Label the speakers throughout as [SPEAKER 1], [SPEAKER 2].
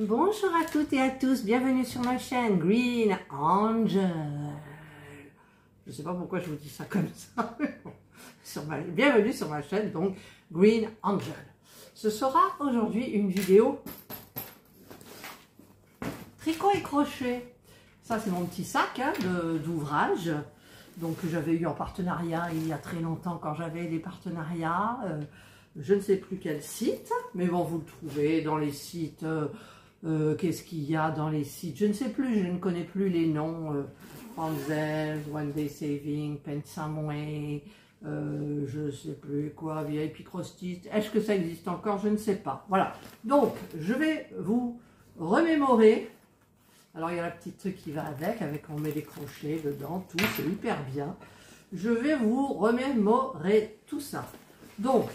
[SPEAKER 1] Bonjour à toutes et à tous, bienvenue sur ma chaîne Green Angel. Je ne sais pas pourquoi je vous dis ça comme ça, mais bon, bienvenue sur ma chaîne donc Green Angel. Ce sera aujourd'hui une vidéo tricot et crochet. Ça c'est mon petit sac hein, d'ouvrage donc que j'avais eu en partenariat il y a très longtemps quand j'avais des partenariats. Je ne sais plus quel site, mais bon, vous le trouvez dans les sites. Qu'est-ce qu'il y a dans les sites? Je ne sais plus, je ne connais plus les noms. Franzel, One Day Saving, Pensamway, je ne sais plus quoi, VIP Crostis. Est-ce que ça existe encore? Je ne sais pas. Voilà. Donc, je vais vous remémorer. Alors, il y a la petite truc qui va avec on met des crochets dedans, tout, c'est hyper bien. Je vais vous remémorer tout ça. Donc,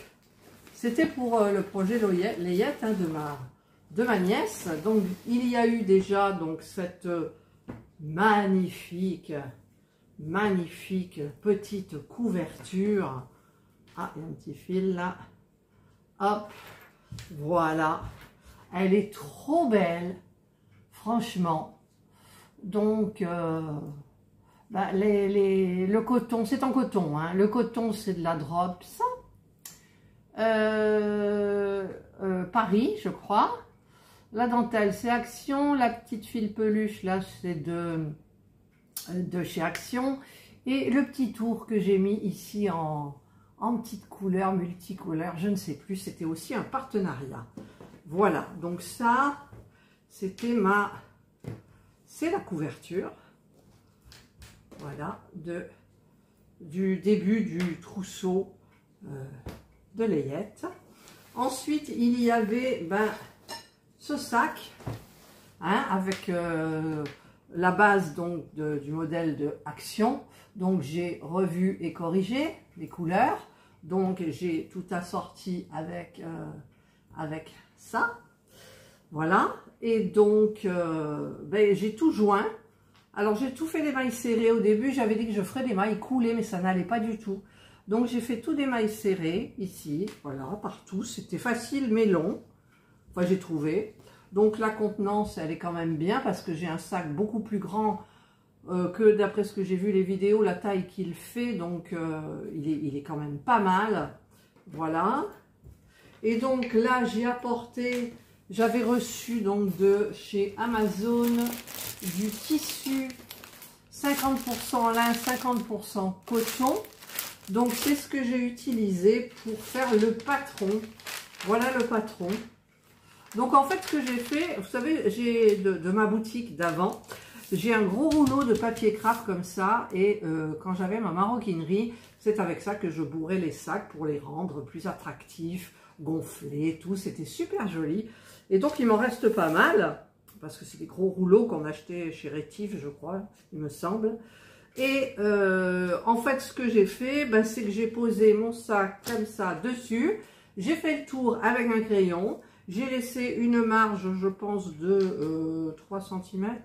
[SPEAKER 1] c'était pour le projet Layette hein, de ma nièce. Donc, il y a eu déjà donc, cette magnifique petite couverture. Ah, il y a un petit fil là. Hop, voilà. Elle est trop belle, franchement. Donc, le coton, c'est en coton. Hein. Le coton, c'est de la Drops. Paris, je crois. La dentelle, c'est Action. La petite fil peluche, là, c'est de chez Action. Et le petit tour que j'ai mis ici en petite couleur, multicouleur, je ne sais plus, c'était aussi un partenariat. Voilà, donc ça, c'était c'est la couverture. Voilà, du début du trousseau de Layette. Ensuite, il y avait ce sac hein, avec la base donc du modèle de Action. Donc j'ai revu et corrigé les couleurs. Donc j'ai tout assorti avec ça. Voilà. Et donc j'ai tout joint. Alors j'ai tout fait des mailles serrées au début. J'avais dit que je ferais des mailles coulées, mais ça n'allait pas du tout. Donc j'ai fait tout des mailles serrées ici, voilà, partout. C'était facile mais long, enfin j'ai trouvé. Donc la contenance, elle est quand même bien parce que j'ai un sac beaucoup plus grand que d'après ce que j'ai vu les vidéos, la taille qu'il fait. Donc il est quand même pas mal, voilà. Et donc là j'ai apporté, j'avais reçu donc de chez Amazon du tissu 50% lin, 50% coton. Donc, c'est ce que j'ai utilisé pour faire le patron. Voilà le patron. Donc, en fait, ce que j'ai fait, vous savez, j'ai de ma boutique d'avant, j'ai un gros rouleau de papier craft comme ça. Et quand j'avais ma maroquinerie, c'est avec ça que je bourrais les sacs pour les rendre plus attractifs, gonflés, tout. C'était super joli. Et donc, il m'en reste pas mal, parce que c'est des gros rouleaux qu'on achetait chez Rétif, je crois, il me semble. Et en fait, ce que j'ai fait, c'est que j'ai posé mon sac comme ça dessus. J'ai fait le tour avec un crayon. J'ai laissé une marge, je pense, de 3 cm.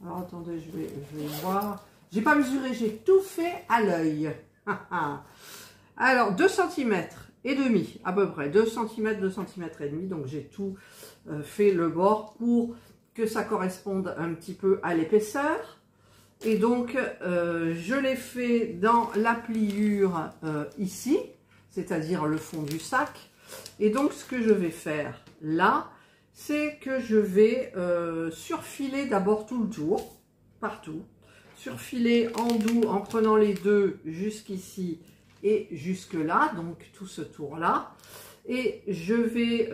[SPEAKER 1] Alors, attendez, je vais voir. J'ai pas mesuré, j'ai tout fait à l'œil. Alors, 2 cm et demi, à peu près. 2 cm, 2 cm et demi. Donc, j'ai tout fait le bord pour que ça corresponde un petit peu à l'épaisseur. Et donc, je l'ai fait dans la pliure ici, c'est-à-dire le fond du sac. Et donc, ce que je vais faire là, c'est que je vais surfiler d'abord tout le tour, partout. Surfiler en doux en prenant les deux jusqu'ici et jusque là, donc tout ce tour-là. Et je vais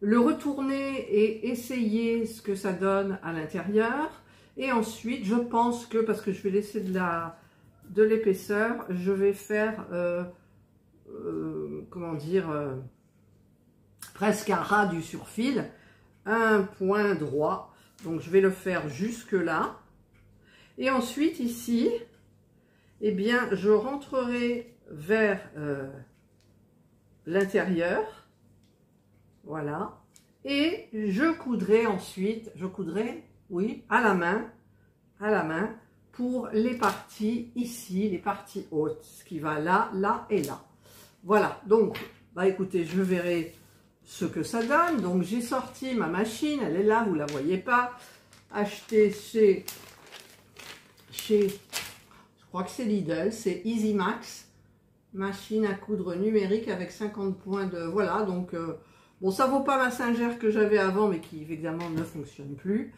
[SPEAKER 1] le retourner et essayer ce que ça donne à l'intérieur. Et ensuite, je pense que, parce que je vais laisser de l'épaisseur, je vais faire, comment dire, presque un ras du surfil, un point droit. Donc, je vais le faire jusque là. Et ensuite, ici, eh bien, je rentrerai vers l'intérieur. Voilà. Et je coudrai ensuite, oui, à la main, pour les parties ici, les parties hautes, ce qui va là, là et là. Voilà, donc, écoutez, je verrai ce que ça donne. Donc j'ai sorti ma machine, elle est là, vous la voyez pas, achetée chez je crois que c'est Lidl, c'est Easy Max, machine à coudre numérique avec 50 points de, voilà, donc bon, ça vaut pas ma Singer que j'avais avant, mais qui évidemment ne fonctionne plus.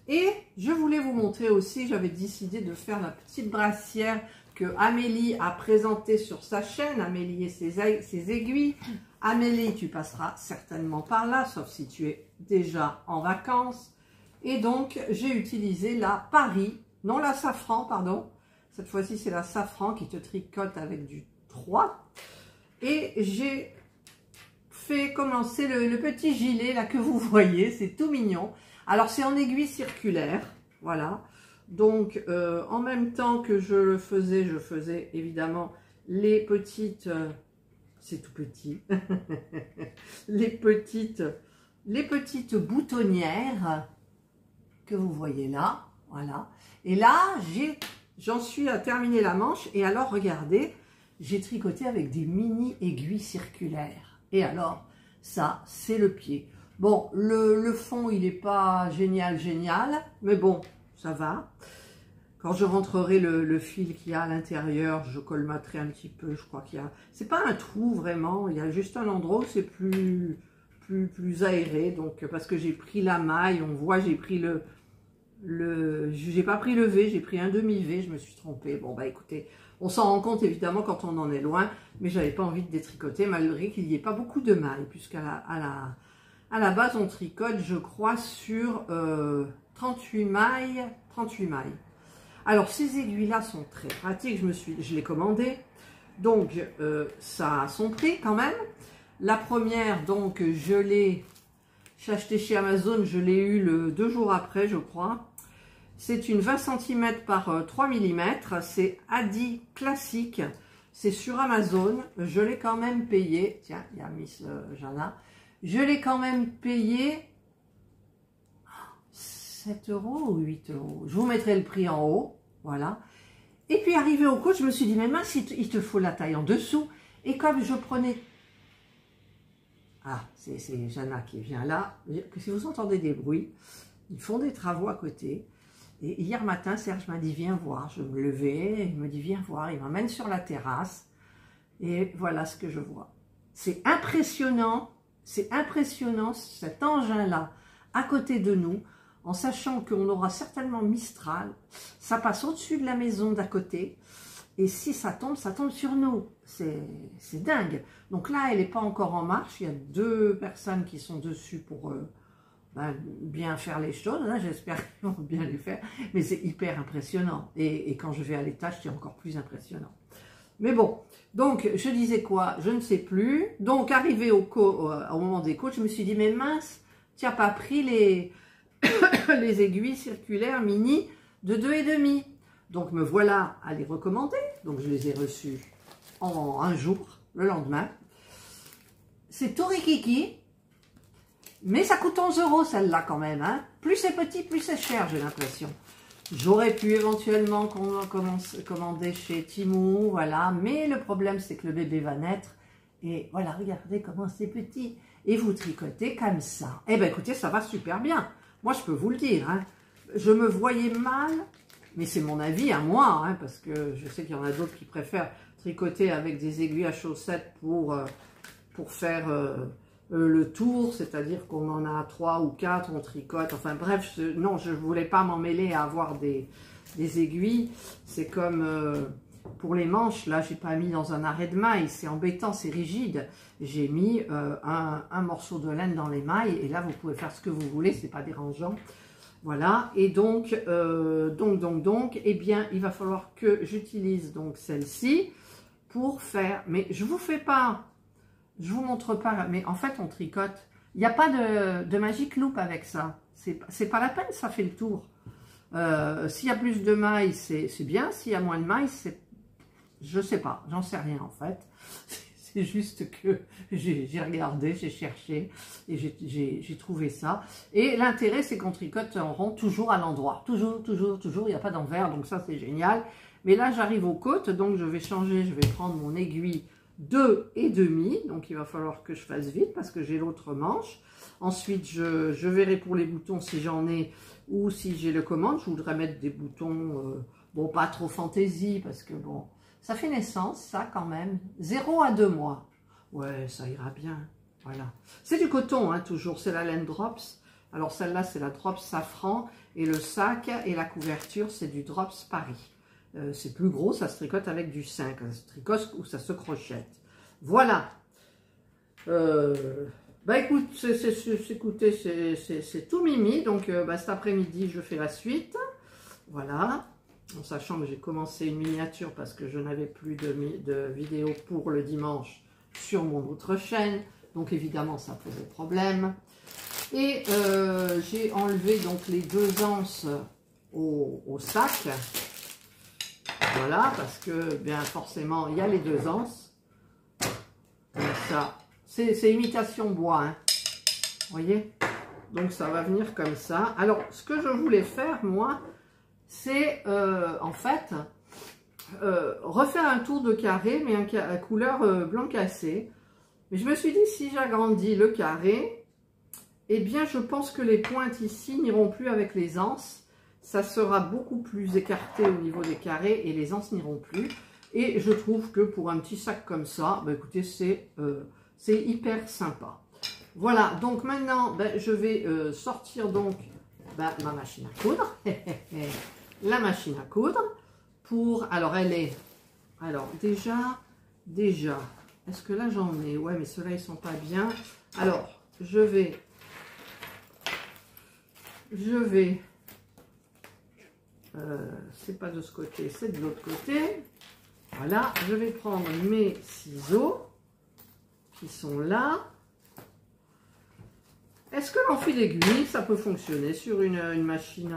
[SPEAKER 1] Et je voulais vous montrer aussi, j'avais décidé de faire la petite brassière que Amélie a présentée sur sa chaîne, Amélie et ses aiguilles. Amélie, tu passeras certainement par là, sauf si tu es déjà en vacances. Et donc, j'ai utilisé la Paris, non la Safran, pardon. Cette fois-ci, c'est la Safran qui te tricote avec du 3. Et j'ai fait commencer le petit gilet là que vous voyez, c'est tout mignon. Alors, c'est en aiguille circulaire, voilà. Donc, en même temps que je faisais évidemment les petites... c'est tout petit. les petites boutonnières que vous voyez là, voilà. Et là, j'en suis à terminer la manche. Et alors, regardez, j'ai tricoté avec des mini aiguilles circulaires. Et alors, ça, c'est le pied. Bon, le fond, il n'est pas génial, mais bon, ça va. Quand je rentrerai le fil qu'il y a à l'intérieur, je colmaterai un petit peu, je crois qu'il y a... C'est pas un trou vraiment, il y a juste un endroit où c'est plus aéré, donc parce que j'ai pris la maille, on voit, j'ai pris j'ai pas pris le V, j'ai pris un demi-V, je me suis trompée. Bon, bah écoutez, on s'en rend compte évidemment quand on en est loin, mais j'avais pas envie de détricoter, malgré qu'il n'y ait pas beaucoup de mailles, puisqu'à la base, on tricote, je crois, sur 38 mailles. Alors, ces aiguilles-là sont très pratiques, je l'ai commandé, donc ça a son prix quand même. La première, donc, j'ai acheté chez Amazon, je l'ai eu 2 jours après, je crois. C'est une 20 cm par 3 mm, c'est Adi classique, c'est sur Amazon, je l'ai quand même payé, tiens, il y a Miss Jana, je l'ai quand même payé 7 € ou 8 €. Je vous mettrai le prix en haut, voilà. Et puis arrivé au coach, je me suis dit, mais mince, il te faut la taille en dessous. Et comme je prenais... Ah, c'est Jana qui vient là. Si vous entendez des bruits, ils font des travaux à côté. Et hier matin, Serge m'a dit, viens voir. Je me levais, il me dit, viens voir. Il m'emmène sur la terrasse. Et voilà ce que je vois. C'est impressionnant cet engin-là à côté de nous, en sachant qu'on aura certainement Mistral. Ça passe au-dessus de la maison d'à côté. Et si ça tombe sur nous. C'est dingue. Donc là, elle n'est pas encore en marche. Il y a 2 personnes qui sont dessus pour bien faire les choses. Hein. J'espère qu'ils vont bien les faire. Mais c'est hyper impressionnant. Et quand je vais à l'étage, c'est encore plus impressionnant. Mais bon, donc je disais quoi? Je ne sais plus. Donc arrivé au moment des coachs, je me suis dit, mais mince, tu n'as pas pris les aiguilles circulaires mini de 2,5. Donc me voilà à les recommander. Donc je les ai reçues en un jour, le lendemain. C'est tout rikiki, mais ça coûte 11 € celle-là quand même. Hein. Plus c'est petit, plus c'est cher, j'ai l'impression. J'aurais pu éventuellement commander chez Temu, voilà. Mais le problème, c'est que le bébé va naître. Et voilà, regardez comment c'est petit. Et vous tricotez comme ça. Eh bien, écoutez, ça va super bien. Moi, je peux vous le dire. Hein. Je me voyais mal, mais c'est mon avis à moi, hein, parce que je sais qu'il y en a d'autres qui préfèrent tricoter avec des aiguilles à chaussettes pour faire le tour, c'est-à-dire qu'on en a 3 ou 4, on tricote, enfin bref, non, je ne voulais pas m'en mêler à avoir des aiguilles. C'est comme pour les manches, là, j'ai pas mis dans un arrêt de maille, c'est embêtant, c'est rigide. J'ai mis un morceau de laine dans les mailles, et là, vous pouvez faire ce que vous voulez, c'est pas dérangeant. Voilà, et donc, eh bien, il va falloir que j'utilise donc celle-ci pour faire, mais je vous fais pas, je vous montre pas, mais en fait, on tricote. Il n'y a pas de Magic Loop avec ça. C'est pas la peine, ça fait le tour. S'il y a plus de mailles, c'est bien. S'il y a moins de mailles, c'est... Je sais pas, j'en sais rien en fait. C'est juste que j'ai regardé, j'ai cherché et j'ai trouvé ça. Et l'intérêt, c'est qu'on tricote en rond toujours à l'endroit. Toujours, il n'y a pas d'envers, donc ça c'est génial. Mais là, j'arrive aux côtes, donc je vais changer, je vais prendre mon aiguille 2,5. Donc il va falloir que je fasse vite parce que j'ai l'autre manche. Ensuite, je verrai pour les boutons si j'en ai ou si j'ai le commande. Je voudrais mettre des boutons, bon, pas trop fantaisie parce que bon, ça fait naissance, ça quand même. 0 à 2 mois. Ouais, ça ira bien. Voilà. C'est du coton, hein, toujours. C'est la laine Drops. Alors celle-là, c'est la Drops Safran. Et le sac et la couverture, c'est du Drops Paris. C'est plus gros, ça se tricote avec du 5. Ça se tricote ou ça se crochette. Voilà. Bah écoute, écoutez, c'est tout mimi. Donc bah, cet après-midi, je fais la suite. Voilà. En sachant que j'ai commencé une miniature parce que je n'avais plus de vidéo pour le dimanche sur mon autre chaîne. Donc évidemment, ça posait problème. Et j'ai enlevé donc les 2 anses au sac. Voilà, parce que bien forcément, il y a les 2 anses. Comme ça. C'est imitation bois, hein. Vous voyez? Donc ça va venir comme ça. Alors, ce que je voulais faire, moi, c'est en fait refaire un tour de carré, mais à couleur blanc cassé. Mais je me suis dit, si j'agrandis le carré, eh bien, je pense que les pointes ici n'iront plus avec les anses. Ça sera beaucoup plus écarté au niveau des carrés et les anses n'iront plus. Et je trouve que pour un petit sac comme ça, bah, écoutez, c'est hyper sympa. Voilà, donc maintenant, ben, je vais sortir donc ben, ma machine à coudre. La machine à coudre. Alors, elle est... Alors, déjà, est-ce que là, j'en ai? Ouais, mais ceux-là, ils sont pas bien. Alors, je vais... c'est pas de ce côté, c'est de l'autre côté. Voilà, je vais prendre mes ciseaux qui sont là. Est-ce que l'enfil aiguille, ça peut fonctionner sur une machine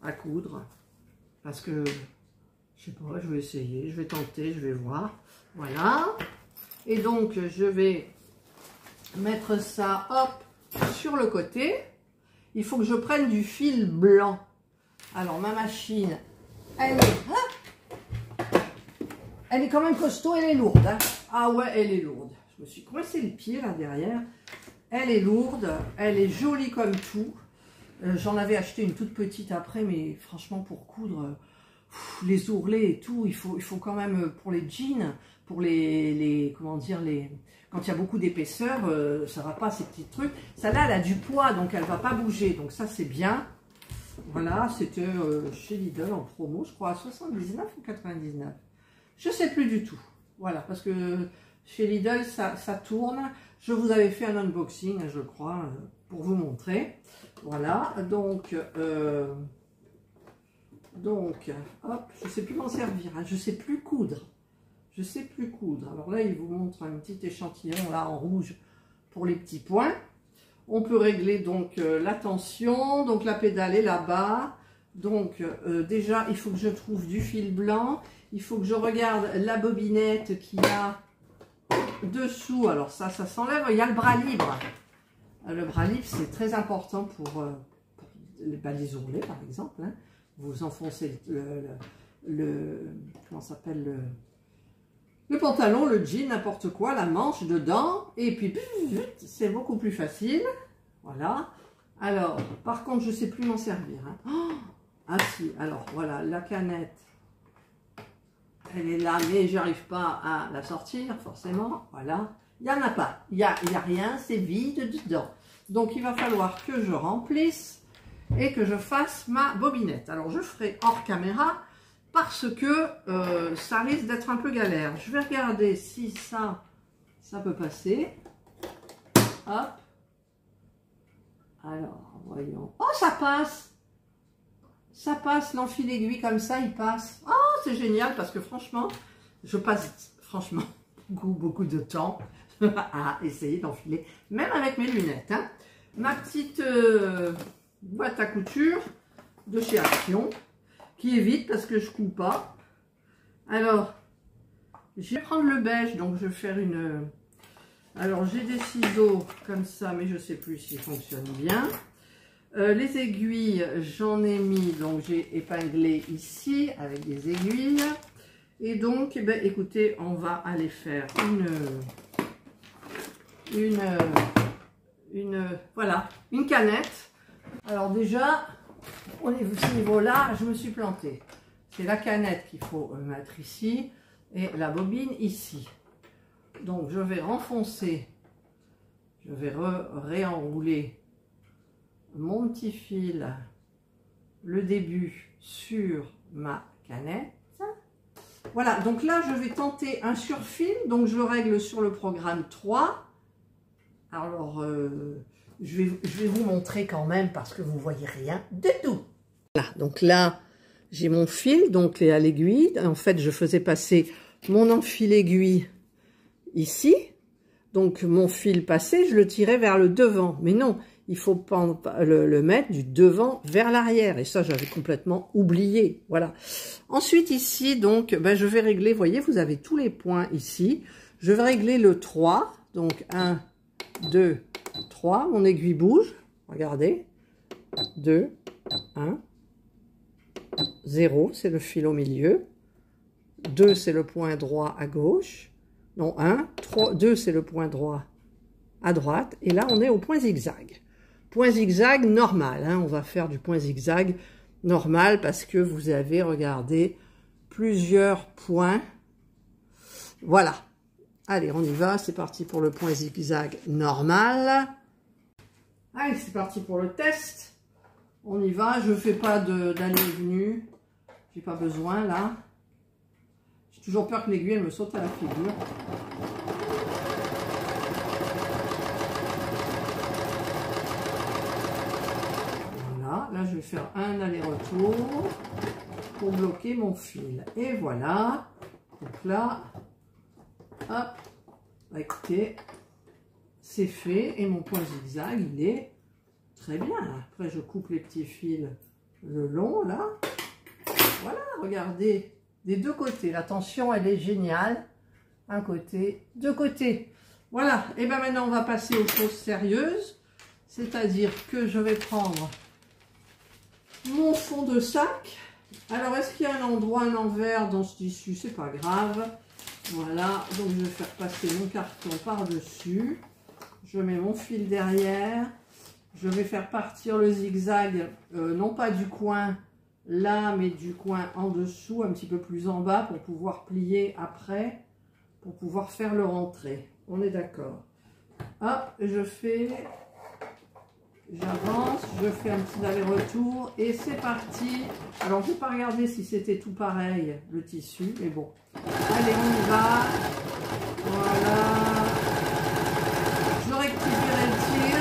[SPEAKER 1] à coudre? Parce que, je sais pas, je vais essayer, je vais tenter, je vais voir. Voilà. Et donc, je vais mettre ça, hop, sur le côté. Il faut que je prenne du fil blanc. Alors, ma machine, elle est quand même costaud, elle est lourde. Hein. Ah ouais, elle est lourde. Je me suis coincé le pied là derrière. Elle est lourde, elle est jolie comme tout. J'en avais acheté une toute petite après, mais franchement, pour coudre, les ourlets et tout, il faut quand même, pour les jeans, pour comment dire, quand il y a beaucoup d'épaisseur, ça va pas, ces petits trucs. Celle-là, elle a du poids, donc elle va pas bouger. Donc ça, c'est bien. Voilà, c'était chez Lidl en promo, je crois, à 79 ou 99. Je sais plus du tout. Voilà, parce que chez Lidl, ça tourne. Je vous avais fait un unboxing, je crois, pour vous montrer. Voilà, donc, hop, je sais plus m'en servir, hein, je sais plus coudre. Je sais plus coudre. Alors là, il vous montre un petit échantillon là en rouge pour les petits points. On peut régler donc la tension, donc la pédale est là-bas. Donc déjà, il faut que je trouve du fil blanc. Il faut que je regarde la bobinette qu'il y a dessous. Alors ça s'enlève. Il y a le bras libre. Le bras libre, c'est très important pour les ourlets, par exemple. Hein. Vous enfoncez comment s'appelle le pantalon, le jean, n'importe quoi, la manche dedans. Et puis, c'est beaucoup plus facile. Voilà. Alors, par contre, je ne sais plus m'en servir. Hein. Oh, ah si, alors voilà, la canette. Elle est là, mais j'arrive pas à la sortir, forcément. Voilà. Il n'y en a pas. Il y a rien, c'est vide dedans. Donc, il va falloir que je remplisse et que je fasse ma bobinette. Alors, je ferai hors caméra parce que ça risque d'être un peu galère. Je vais regarder si ça peut passer. Hop. Alors, voyons. Oh, ça passe! Ça passe, l'enfil aiguille comme ça, il passe. Oh, c'est génial parce que franchement, je passe beaucoup de temps à essayer d'enfiler, même avec mes lunettes. Hein. Ma petite boîte à couture de chez Action, qui est vide parce que je couds pas. Alors, je vais prendre le beige, donc je vais faire une... Alors, j'ai des ciseaux comme ça, mais je ne sais plus s'ils fonctionnent bien. Les aiguilles, j'en ai mis, donc j'ai épinglé ici avec des aiguilles. Et donc, eh ben, écoutez, on va aller faire voilà, une canette. Alors déjà, au niveau-là, je me suis plantée. C'est la canette qu'il faut mettre ici et la bobine ici. Donc je vais renfoncer, je vais réenrouler mon petit fil, le début sur ma canette. Voilà, donc là je vais tenter un surfil, donc je le règle sur le programme 3. Alors je vais vous montrer quand même parce que vous voyez rien du tout. Voilà, donc là j'ai mon fil, donc à l'aiguille. En fait je faisais passer mon enfil aiguille ici. Donc mon fil passé, je le tirais vers le devant. Mais non, il faut le mettre du devant vers l'arrière. Et ça, j'avais complètement oublié. Voilà. Ensuite, ici, donc, ben, je vais régler, vous voyez, vous avez tous les points ici. Je vais régler le 3. Donc 1, 2, 3. Mon aiguille bouge. Regardez. 2, 1, 0, c'est le fil au milieu. 2, c'est le point droit à gauche. Non, 1, 3, 2, c'est le point droit à droite. Et là, on est au point zigzag. Point zigzag normal. Hein, on va faire du point zigzag normal parce que vous avez, regardé, plusieurs points. Voilà. Allez, on y va. C'est parti pour le point zigzag normal. Allez, c'est parti pour le test. On y va. Je ne fais pas d'aller et venue. J'ai pas besoin, là. J'ai toujours peur que l'aiguille me saute à la figure. Voilà, là je vais faire un aller-retour pour bloquer mon fil. Et voilà, donc là, hop, écoutez, c'est fait. Et mon point zigzag, il est très bien. Après, je coupe les petits fils le long, là. Voilà, regardez. Des deux côtés, la tension elle est géniale, un côté, deux côtés. Voilà, et bien maintenant on va passer aux choses sérieuses, c'est-à-dire que je vais prendre mon fond de sac. Alors est-ce qu'il y a un endroit, un envers dans ce tissu? C'est pas grave. Voilà, donc je vais faire passer mon carton par-dessus, je mets mon fil derrière, je vais faire partir le zigzag, non pas du coin là, mais du coin en dessous, un petit peu plus en bas, pour pouvoir plier après, pour pouvoir faire le rentré. On est d'accord. Hop, j'avance, je fais un petit aller-retour, et c'est parti. Alors, je n'ai pas regardé si c'était tout pareil, le tissu, mais bon. Allez, on y va. Voilà. Je rectifierai le tir.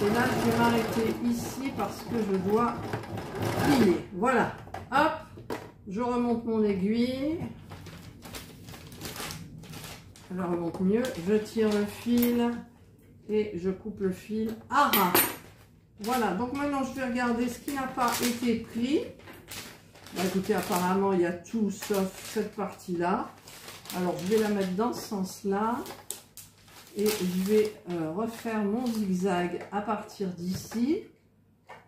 [SPEAKER 1] Et là, je vais m'arrêter ici parce que je dois plier. Voilà. Hop. Je remonte mon aiguille. Je remonte mieux. Je tire le fil et je coupe le fil à ras. Voilà. Donc maintenant, je vais regarder ce qui n'a pas été pris. Bah, écoutez, apparemment, il y a tout sauf cette partie-là. Alors, je vais la mettre dans ce sens-là. Et je vais refaire mon zigzag à partir d'ici.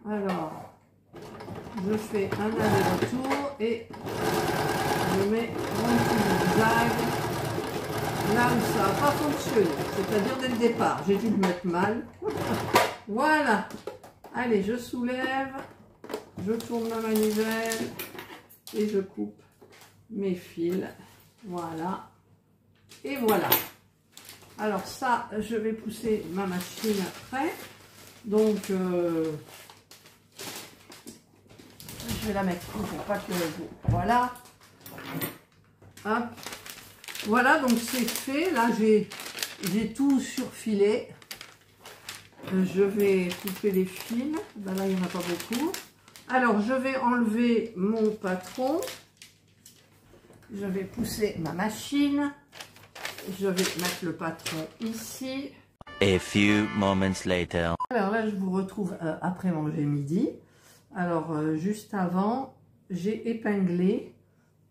[SPEAKER 1] Alors, je fais un aller-retour et je mets mon petit zigzag là où ça n'a pas fonctionné. C'est-à-dire dès le départ. J'ai dû le mettre mal. Voilà. Allez, je soulève. Je tourne ma manivelle. Et je coupe mes fils. Voilà. Et voilà. Alors ça, je vais pousser ma machine après. Donc, je vais la mettre pour pas que... Voilà. Hop. Voilà, donc c'est fait. Là, j'ai tout surfilé. Je vais couper les fils. Ben là, il n'y en a pas beaucoup. Alors, je vais enlever mon patron. Je vais pousser ma machine. Je vais mettre le patron ici.
[SPEAKER 2] A few moments later.
[SPEAKER 1] Alors là, je vous retrouve après manger midi. Alors, juste avant, j'ai épinglé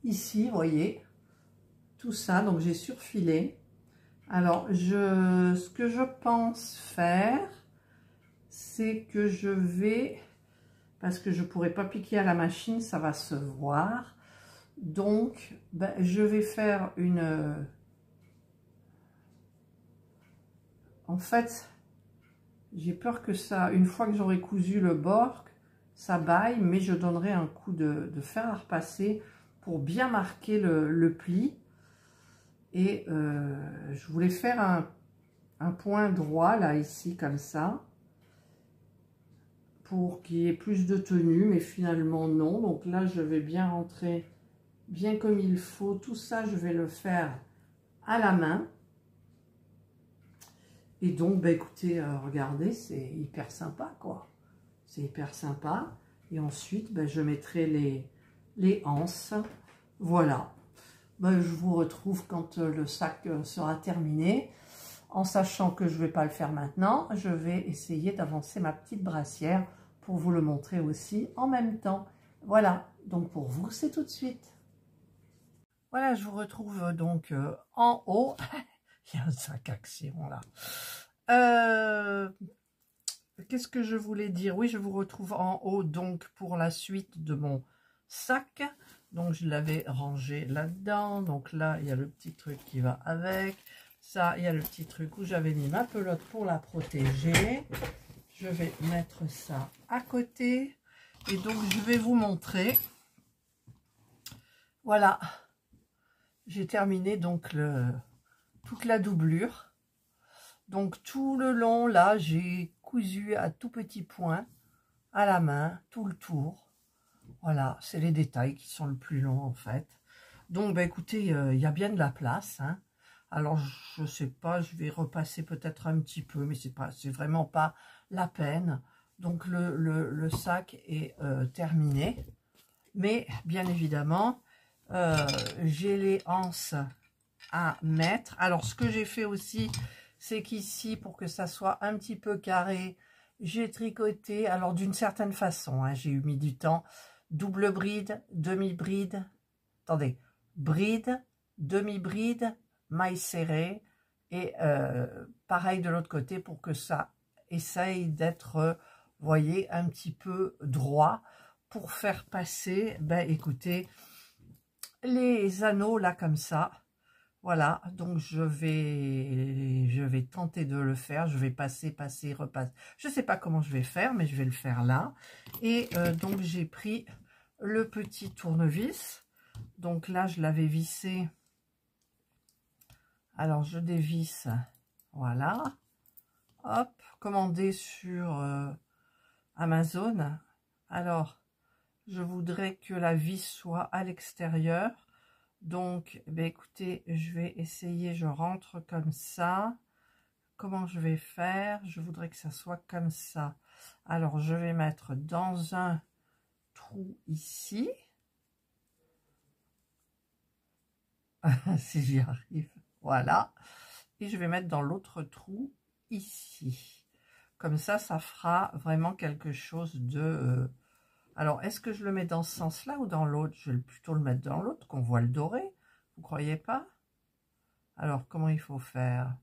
[SPEAKER 1] ici, vous voyez, tout ça. Donc, j'ai surfilé. Alors, ce que je pense faire, c'est que je vais, parce que je ne pourrai pas piquer à la machine, ça va se voir. Donc, ben, je vais faire une... En fait, j'ai peur que ça, une fois que j'aurai cousu le bord, ça baille, mais je donnerai un coup de fer à repasser pour bien marquer le pli. Et je voulais faire un point droit, là, ici, comme ça, pour qu'il y ait plus de tenue, mais finalement, non. Donc là, je vais bien rentrer, bien comme il faut. Tout ça, je vais le faire à la main. Et donc, bah, écoutez, regardez, c'est hyper sympa, quoi. C'est hyper sympa. Et ensuite, bah, je mettrai les anses. Voilà. Bah, je vous retrouve quand le sac sera terminé. En sachant que je ne vais pas le faire maintenant, je vais essayer d'avancer ma petite brassière pour vous le montrer aussi en même temps. Voilà. Donc, pour vous, c'est tout de suite. Voilà, je vous retrouve donc en haut. Il y a un sac action là. Qu'est-ce que je voulais dire? Oui, je vous retrouve en haut donc pour la suite de mon sac. Donc je l'avais rangé là-dedans. Donc là, il y a le petit truc qui va avec. Ça, il y a le petit truc où j'avais mis ma pelote pour la protéger. Je vais mettre ça à côté. Et donc je vais vous montrer. Voilà. J'ai terminé donc toute la doublure. Donc tout le long là, j'ai cousu à tout petit point à la main, tout le tour. Voilà, c'est les détails qui sont le plus longs en fait. Donc bah, écoutez, il y a bien de la place. Hein. Alors je sais pas, je vais repasser peut-être un petit peu, mais c'est vraiment pas la peine. Donc le sac est terminé. Mais bien évidemment, j'ai les anses à mettre. Alors ce que j'ai fait aussi, c'est qu'ici, pour que ça soit un petit peu carré, j'ai tricoté, alors d'une certaine façon, hein, j'ai eu mis du temps, double bride, demi-bride, attendez, bride, demi-bride, maille serrée, et pareil de l'autre côté pour que ça essaye d'être, vous voyez, un petit peu droit, pour faire passer, ben écoutez, les anneaux là comme ça. Voilà, donc je vais tenter de le faire. Je vais passer, repasser. Je ne sais pas comment je vais faire, mais je vais le faire là. Et donc j'ai pris le petit tournevis. Donc là, je l'avais vissé. Alors je dévisse. Voilà. Hop, commandé sur Amazon. Alors, je voudrais que la vis soit à l'extérieur. Donc, ben écoutez, je vais essayer, je rentre comme ça. Comment je vais faire? Je voudrais que ça soit comme ça. Alors, je vais mettre dans un trou ici. Si j'y arrive. Voilà. Et je vais mettre dans l'autre trou ici. Comme ça, ça fera vraiment quelque chose de... Alors, est-ce que je le mets dans ce sens-là ou dans l'autre? Je vais plutôt le mettre dans l'autre, qu'on voit le doré. Vous croyez pas? Alors, comment il faut faire?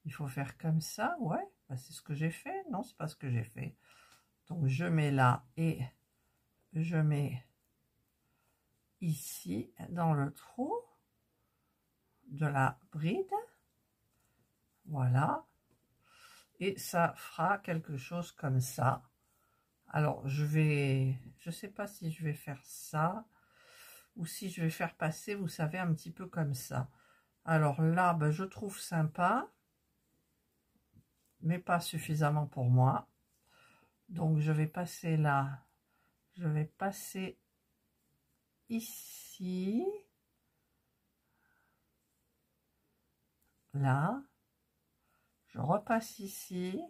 [SPEAKER 1] Il faut faire comme ça, ouais. Bah, c'est ce que j'ai fait. Non, c'est pas ce que j'ai fait. Donc, je mets là et je mets ici, dans le trou de la bride. Voilà. Et ça fera quelque chose comme ça. Alors, je sais pas si je vais faire ça ou si je vais faire passer, vous savez, un petit peu comme ça. Alors là, ben, je trouve sympa, mais pas suffisamment pour moi. Donc, je vais passer là. Je vais passer ici. Là. Je repasse ici.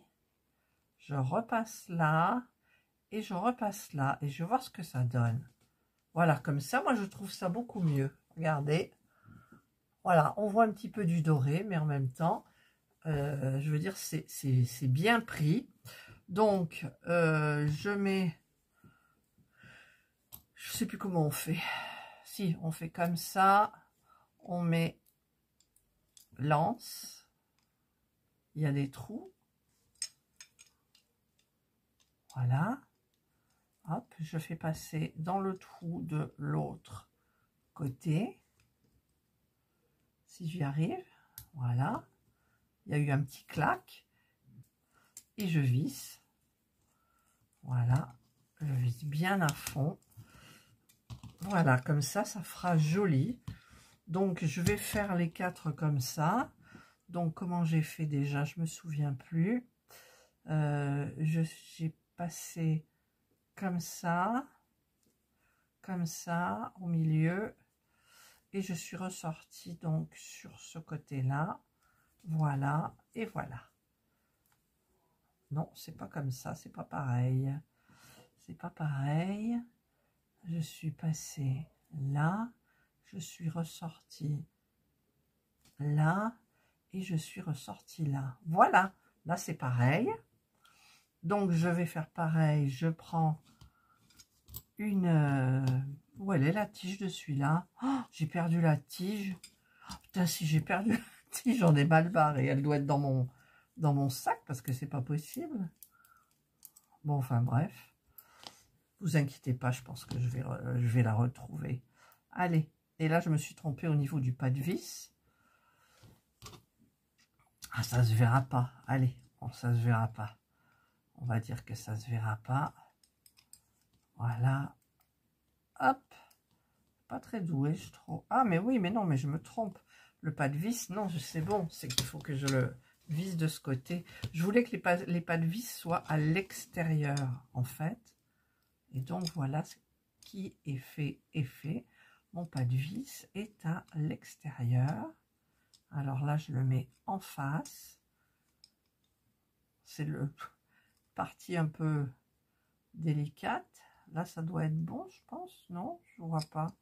[SPEAKER 1] Je repasse là. Et je repasse là. Et je vais voir ce que ça donne. Voilà, comme ça, moi, je trouve ça beaucoup mieux. Regardez. Voilà, on voit un petit peu du doré, mais en même temps, je veux dire, c'est bien pris. Donc, je mets... Je sais plus comment on fait. Si, on fait comme ça. On met l'anse. Il y a des trous. Voilà. Hop, je fais passer dans le trou de l'autre côté. Si j'y arrive, voilà. Il y a eu un petit clac. Et je visse. Voilà. Je visse bien à fond. Voilà, comme ça fera joli. Donc, je vais faire les 4 comme ça. Donc, comment j'ai fait déjà? Je me souviens plus. J'ai passé comme ça, au milieu. Et je suis ressortie donc sur ce côté-là. Voilà, et voilà. Non, c'est pas comme ça, c'est pas pareil. C'est pas pareil. Je suis passée là, je suis ressortie là, et je suis ressortie là. Voilà, là c'est pareil. Donc je vais faire pareil, je prends une... où elle est la tige de celui-là? Oh, j'ai perdu la tige. Oh, putain, si j'ai perdu la tige, j'en ai mal barré. Elle doit être dans mon sac parce que c'est pas possible. Bon, enfin bref. Vous inquiétez pas, je pense que je vais la retrouver. Allez, et là je me suis trompée au niveau du pas de vis. Ah, ça se verra pas. Allez, bon, ça se verra pas. On va dire que ça se verra pas. Voilà. Hop. Pas très doué, je trouve. Ah, mais oui, mais non, mais je me trompe. Le pas de vis, non, c'est bon. C'est qu'il faut que je le visse de ce côté. Je voulais que les pas de vis soient à l'extérieur, en fait. Et donc, voilà ce qui est fait. Mon pas de vis est à l'extérieur. Alors là, je le mets en face. C'est le partie un peu délicate. Là, ça doit être bon, je pense. Non, je vois pas.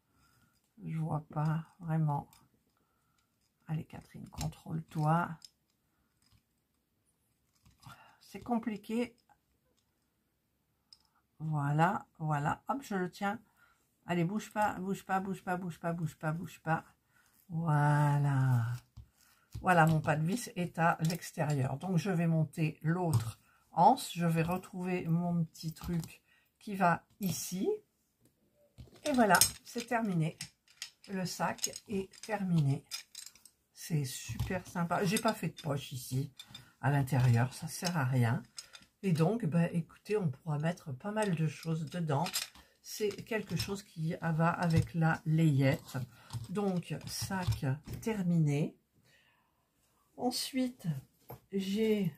[SPEAKER 1] Je vois pas vraiment. Allez, Catherine, contrôle-toi. C'est compliqué. Voilà, voilà. Hop, je le tiens. Allez, bouge pas, bouge pas, bouge pas, bouge pas, bouge pas, bouge pas. Voilà. Voilà, mon pas de vis est à l'extérieur. Donc, je vais monter l'autre anse. Je vais retrouver mon petit truc qui va ici. Et voilà, c'est terminé. Le sac est terminé. C'est super sympa. J'ai pas fait de poche ici, à l'intérieur. Ça sert à rien. Et donc, bah, écoutez, on pourra mettre pas mal de choses dedans. C'est quelque chose qui va avec la layette. Donc, sac terminé. Ensuite, j'ai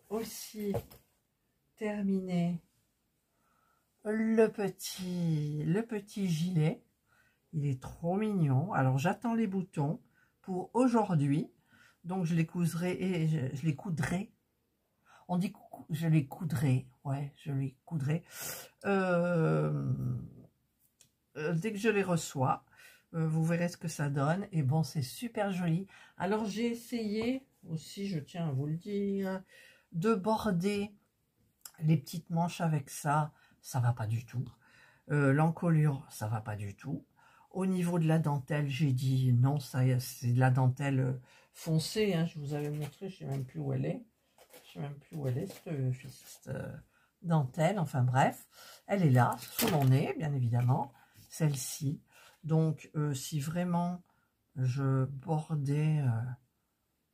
[SPEAKER 1] aussi terminé le petit gilet. Il est trop mignon. Alors, j'attends les boutons pour aujourd'hui. Donc, je les coudrai et je les coudrai. On dit je les coudrai. Ouais, je les coudrai. Dès que je les reçois, vous verrez ce que ça donne. Et bon, c'est super joli. Alors, j'ai essayé aussi, je tiens à vous le dire, de border les petites manches avec ça. Ça va pas du tout. L'encolure, ça va pas du tout. Au niveau de la dentelle, j'ai dit non, ça c'est de la dentelle foncée. Hein, je vous avais montré, je sais même plus où elle est. Je sais même plus où elle est, cette dentelle. Enfin bref, elle est là, sous mon nez, bien évidemment. Celle-ci. Donc, si vraiment je bordais...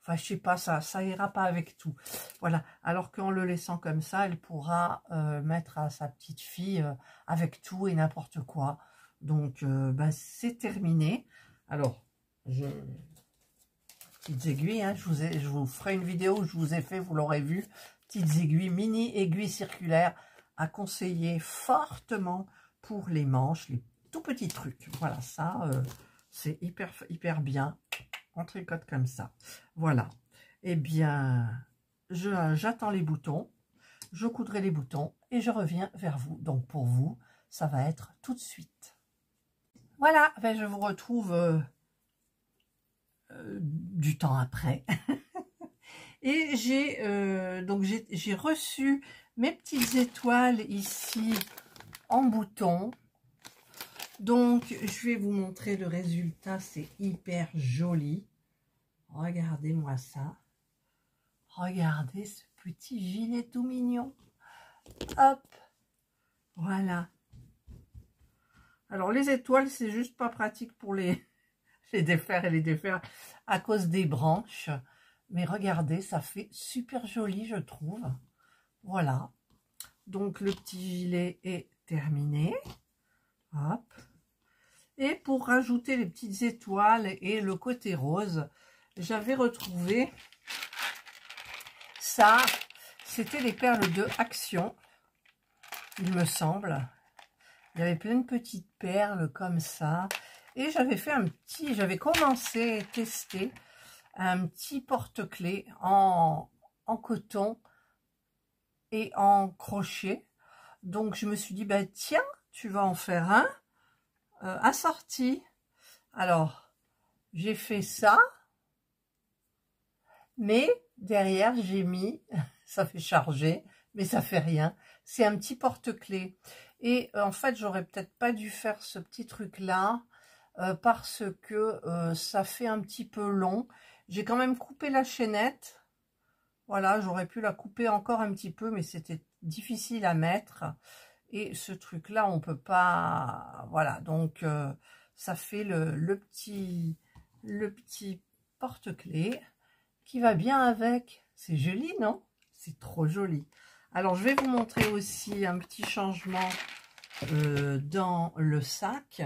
[SPEAKER 1] enfin, je sais pas, ça ira pas avec tout. Voilà. Alors qu'en le laissant comme ça, elle pourra mettre à sa petite fille avec tout et n'importe quoi. Donc, ben, c'est terminé. Alors, petites aiguilles, hein, je vous ferai une vidéo où je vous ai fait, vous l'aurez vu, petites aiguilles, mini aiguilles circulaires à conseiller fortement pour les manches, les tout petits trucs. Voilà, ça, c'est hyper bien. On tricote comme ça. Voilà. Eh bien, j'attends les boutons. Je coudrai les boutons et je reviens vers vous. Donc, pour vous, ça va être tout de suite. Voilà, ben, je vous retrouve du temps après. Et j'ai reçu mes petites étoiles ici en bouton. Donc, je vais vous montrer le résultat. C'est hyper joli. Regardez-moi ça. Regardez ce petit gilet tout mignon. Hop. Voilà. Alors, les étoiles, c'est juste pas pratique pour les défaire et les défaire à cause des branches. Mais regardez, ça fait super joli, je trouve. Voilà. Donc, le petit gilet est terminé. Hop. Et pour rajouter les petites étoiles et le côté rose, j'avais retrouvé ça. C'était les perles de Action, il me semble. Il y avait plein de petites perles comme ça. Et j'avais fait j'avais commencé à tester un petit porte-clés en coton et en crochet. Donc je me suis dit, bah tiens, tu vas en faire un assorti. Alors, j'ai fait ça. Mais derrière, j'ai mis, ça fait charger, mais ça fait rien. C'est un petit porte-clés. Et en fait, j'aurais peut-être pas dû faire ce petit truc-là parce que ça fait un petit peu long. J'ai quand même coupé la chaînette. Voilà, j'aurais pu la couper encore un petit peu, mais c'était difficile à mettre. Et ce truc-là, on peut pas... Voilà, donc ça fait le petit porte-clés qui va bien avec. C'est joli, non? C'est trop joli. Alors, je vais vous montrer aussi un petit changement dans le sac.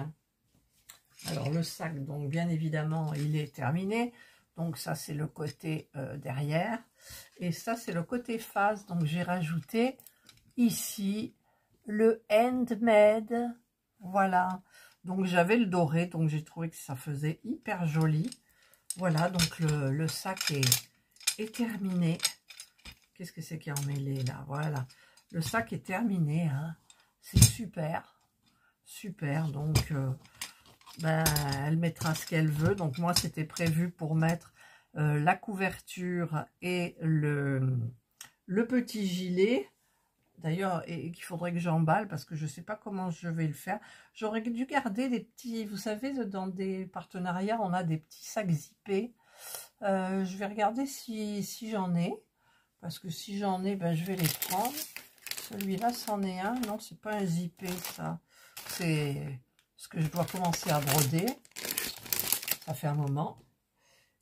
[SPEAKER 1] Alors, le sac, donc, bien évidemment, il est terminé. Donc, ça, c'est le côté derrière. Et ça, c'est le côté face. Donc, j'ai rajouté ici le handmade. Voilà. Donc, j'avais le doré. Donc, j'ai trouvé que ça faisait hyper joli. Voilà, donc le sac est terminé. Qu'est-ce que c'est qui est emmêlé là? Voilà, le sac est terminé. Hein. C'est super, super. Donc, ben, elle mettra ce qu'elle veut. Donc, moi, c'était prévu pour mettre la couverture et le petit gilet. D'ailleurs, et qu'il faudrait que j'emballe parce que je ne sais pas comment je vais le faire. J'aurais dû garder des petits, vous savez, dans des partenariats, on a des petits sacs zippés. Je vais regarder si j'en ai. Parce que si j'en ai, ben, je vais les prendre. Celui-là, c'en est un. Non, c'est pas un zippé, ça. C'est ce que je dois commencer à broder. Ça fait un moment.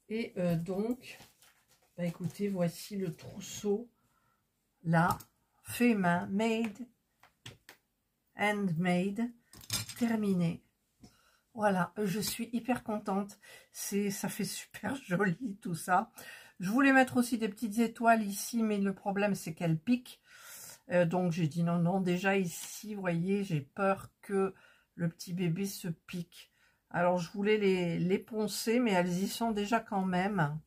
[SPEAKER 1] Et donc, ben, écoutez, voici le trousseau. Là. Fait main, made, handmade, terminé. Voilà, je suis hyper contente. Ça fait super joli tout ça. Je voulais mettre aussi des petites étoiles ici, mais le problème c'est qu'elles piquent. Donc j'ai dit non, non, déjà ici, vous voyez, j'ai peur que le petit bébé se pique. Alors je voulais les poncer, mais elles y sont déjà quand même.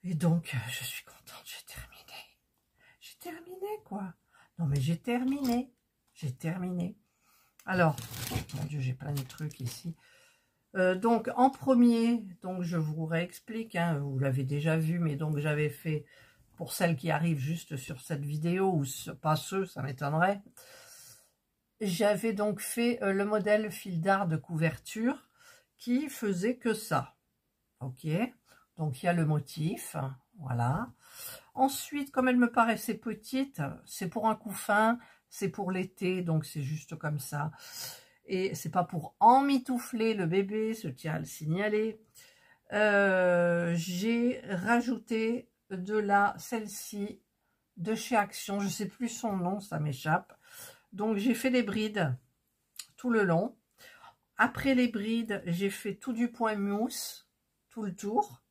[SPEAKER 1] Et donc, je suis contente, j'ai terminé. Terminé quoi. Non mais j'ai terminé. Alors, mon Dieu, j'ai plein de trucs ici. Donc en premier, donc je vous réexplique, hein, vous l'avez déjà vu, mais donc j'avais fait, pour celles qui arrivent juste sur cette vidéo, ou pas ceux, ça m'étonnerait, j'avais donc fait le modèle fil d'art de couverture qui faisait que ça. Ok, donc il y a le motif, voilà. Ensuite, comme elle me paraissait petite, c'est pour un couffin, c'est pour l'été, donc c'est juste comme ça. Et c'est pas pour emmitoufler le bébé, je tiens à le signaler. J'ai rajouté celle-ci de chez Action, je sais plus son nom, ça m'échappe. Donc j'ai fait des brides tout le long. Après les brides, j'ai fait tout du point mousse, tout le tour.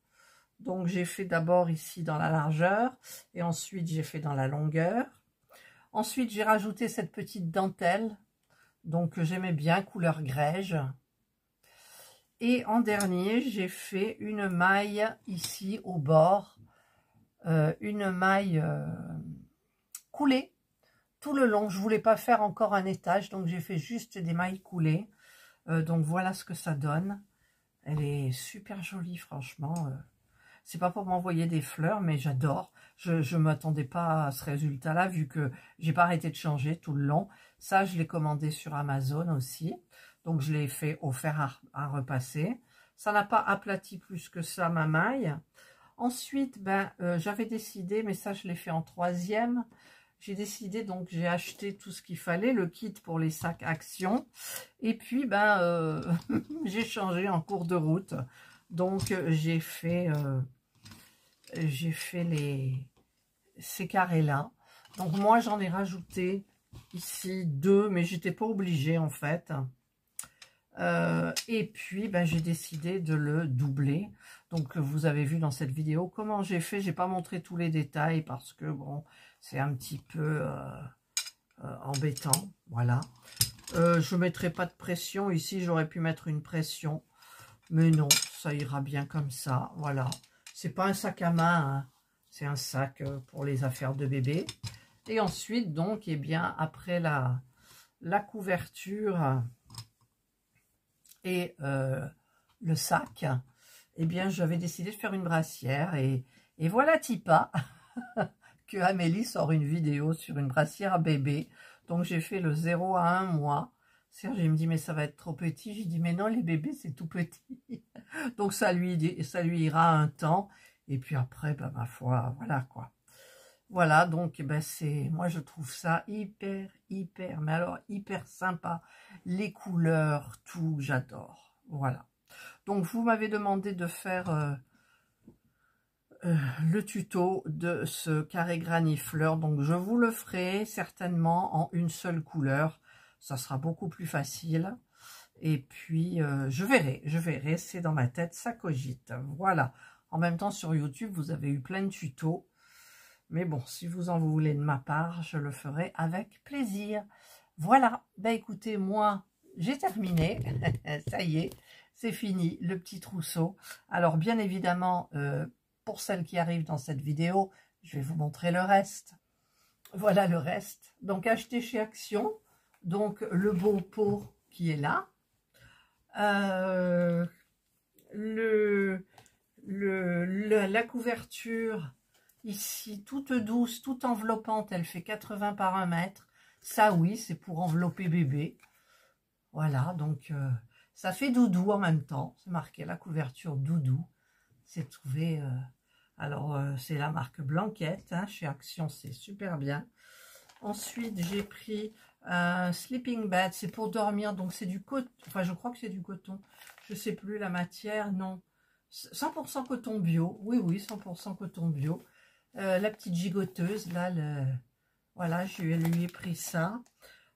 [SPEAKER 1] Donc, j'ai fait d'abord ici dans la largeur et ensuite, j'ai fait dans la longueur. Ensuite, j'ai rajouté cette petite dentelle, donc j'aimais bien, couleur grège. Et en dernier, j'ai fait une maille ici au bord, une maille coulée tout le long. Je voulais pas faire encore un étage, donc j'ai fait juste des mailles coulées. Donc, voilà ce que ça donne. Elle est super jolie, franchement. C'est pas pour m'envoyer des fleurs, mais j'adore. Je ne m'attendais pas à ce résultat-là, vu que j'ai pas arrêté de changer tout le long. Ça, je l'ai commandé sur Amazon aussi. Donc, je l'ai fait offert à repasser. Ça n'a pas aplati plus que ça ma maille. Ensuite, ben, j'avais décidé, mais ça, je l'ai fait en troisième. j'ai décidé, donc j'ai acheté tout ce qu'il fallait, le kit pour les sacs Action. Et puis, ben, j'ai changé en cours de route. Donc, j'ai fait ces carrés-là. Donc, moi, j'en ai rajouté ici 2, mais j'étais pas obligée, en fait. Et puis, ben, j'ai décidé de le doubler. Donc, vous avez vu dans cette vidéo comment j'ai fait. J'ai pas montré tous les détails parce que, bon, c'est un petit peu embêtant. Voilà. Je ne mettrai pas de pression. Ici, j'aurais pu mettre une pression. Mais non, ça ira bien comme ça. Voilà. C'est pas un sac à main. Hein. C'est un sac pour les affaires de bébé. Et ensuite, donc, eh bien, après la couverture et le sac, eh bien, j'avais décidé de faire une brassière. Et voilà Tipa que Amélie sort une vidéo sur une brassière à bébé. Donc, j'ai fait le 0 à 1 mois. Serge, il me dit, mais ça va être trop petit. J'ai dit, mais non, les bébés, c'est tout petit. Donc, ça lui ira un temps. Et puis après, ben, ma foi, voilà quoi. Voilà, donc, ben, moi, je trouve ça hyper, mais alors, hyper sympa. Les couleurs, tout, j'adore. Voilà. Donc, vous m'avez demandé de faire le tuto de ce carré granifleur. Donc, je vous le ferai certainement en une seule couleur. Ça sera beaucoup plus facile. Et puis, je verrai. C'est dans ma tête, ça cogite. Voilà. En même temps, sur YouTube, vous avez eu plein de tutos. Mais bon, si vous en voulez de ma part, je le ferai avec plaisir. Voilà. Ben écoutez, moi, j'ai terminé. Ça y est, c'est fini, le petit trousseau. Alors, bien évidemment, pour celles qui arrivent dans cette vidéo, je vais vous montrer le reste. Voilà le reste. Donc, acheté chez Action. Donc, le beau pot qui est là. La couverture ici, toute douce, toute enveloppante, elle fait 80 par 1 mètre. Ça, oui, c'est pour envelopper bébé. Voilà, donc ça fait doudou en même temps. C'est marqué la couverture doudou. C'est trouvé... alors, c'est la marque Blanquette. Hein, chez Action, c'est super bien. Ensuite, j'ai pris un sleeping bed. C'est pour dormir. Donc, c'est du coton. Enfin, je crois que c'est du coton. Je sais plus la matière. Non. 100% coton bio. Oui, oui, 100% coton bio. La petite gigoteuse, là, voilà, je lui ai pris ça.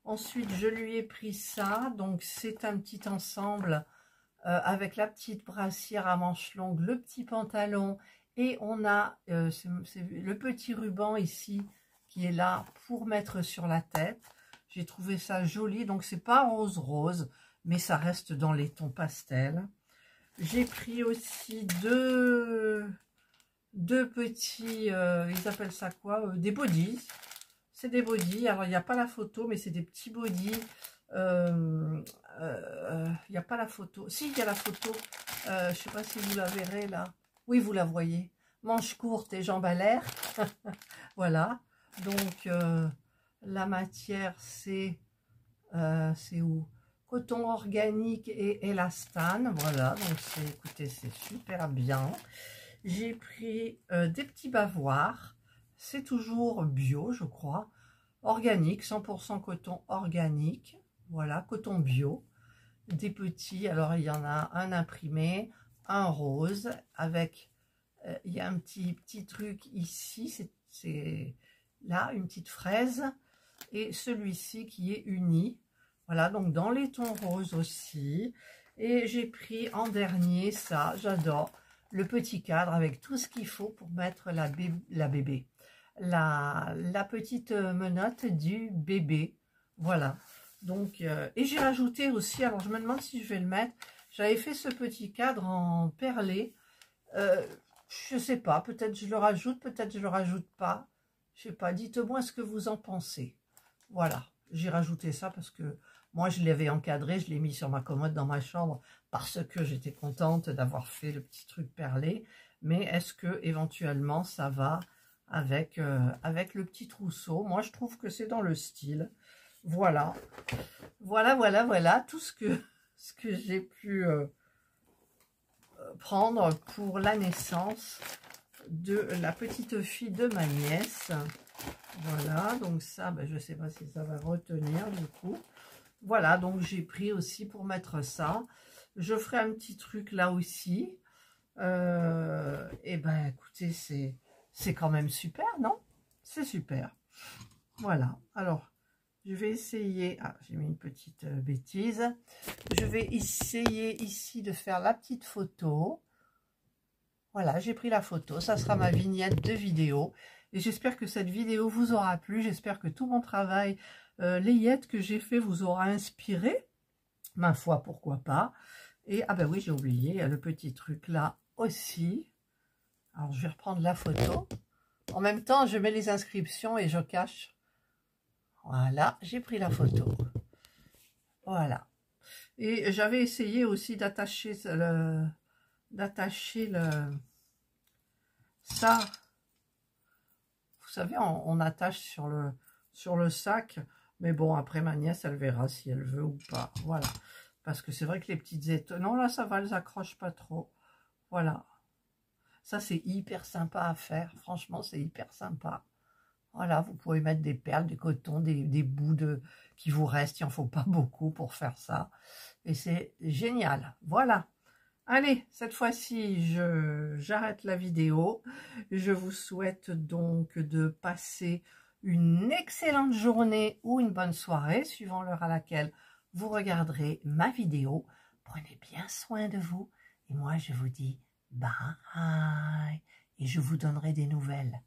[SPEAKER 1] Ensuite, je lui ai pris ça. Donc, c'est un petit ensemble avec la petite brassière à manches longues, le petit pantalon. Et on a le petit ruban ici qui est là pour mettre sur la tête. J'ai trouvé ça joli. Donc, c'est pas rose, mais ça reste dans les tons pastels. J'ai pris aussi deux petits, ils appellent ça quoi, des bodys. C'est des bodys. Alors, il n'y a pas la photo, mais c'est des petits bodys. Il n'y a pas la photo. Si, il y a la photo. Je ne sais pas si vous la verrez là. Oui, vous la voyez. Manches courtes et jambes à l'air. Voilà. Donc, la matière, c'est où? Coton organique et élastane. Voilà. Donc, écoutez, c'est super bien. J'ai pris des petits bavoirs. C'est toujours bio, je crois. Organique, 100% coton organique. Voilà, coton bio. Des petits, alors il y en a un imprimé, un rose, avec, il y a un petit truc ici, c'est là, une petite fraise. Et celui-ci qui est uni. Voilà, donc dans les tons roses aussi. Et j'ai pris en dernier ça, j'adore. Le petit cadre avec tout ce qu'il faut pour mettre la petite menotte du bébé. Voilà. Donc, et j'ai rajouté aussi, alors je me demande si je vais le mettre, j'avais fait ce petit cadre en perlé. Je sais pas, peut-être je le rajoute, peut-être je le rajoute pas. Je sais pas, dites-moi ce que vous en pensez. Voilà, j'ai rajouté ça parce que moi je l'avais encadré, je l'ai mis sur ma commode dans ma chambre parce que j'étais contente d'avoir fait le petit truc perlé. Mais est-ce que éventuellement ça va avec le petit trousseau? Moi je trouve que c'est dans le style. Voilà, voilà tout ce que j'ai pu prendre pour la naissance de la petite fille de ma nièce. Voilà, donc ça, ben, je ne sais pas si ça va retenir du coup. Voilà, donc j'ai pris aussi pour mettre ça. Je ferai un petit truc là aussi. Et ben écoutez, c'est quand même super, non? C'est super. Voilà, alors je vais essayer, ah j'ai mis une petite bêtise, je vais essayer ici de faire la petite photo. Voilà, j'ai pris la photo, ça sera ma vignette de vidéo, et j'espère que cette vidéo vous aura plu, j'espère que tout mon travail layette que j'ai fait vous aura inspiré, ma foi, pourquoi pas. Et, ah ben oui, j'ai oublié, il y a le petit truc là aussi. Alors, je vais reprendre la photo. En même temps, je mets les inscriptions et je cache. Voilà, j'ai pris la photo. Voilà. Et j'avais essayé aussi d'attacher ça. Vous savez, on attache sur le sac. Mais bon, après, ma nièce, elle verra si elle veut ou pas. Voilà. Parce que c'est vrai que les petites étoiles... Non, là, ça va, elles accrochent pas trop. Voilà. Ça, c'est hyper sympa à faire. Franchement, c'est hyper sympa. Voilà, vous pouvez mettre des perles, du coton, des bouts qui vous restent. Il n'en faut pas beaucoup pour faire ça. Et c'est génial. Voilà. Allez, cette fois-ci, j'arrête la vidéo. Je vous souhaite donc de passer une excellente journée ou une bonne soirée, suivant l'heure à laquelle vous regarderez ma vidéo. Prenez bien soin de vous. Et moi, je vous dis bye. Et je vous donnerai des nouvelles.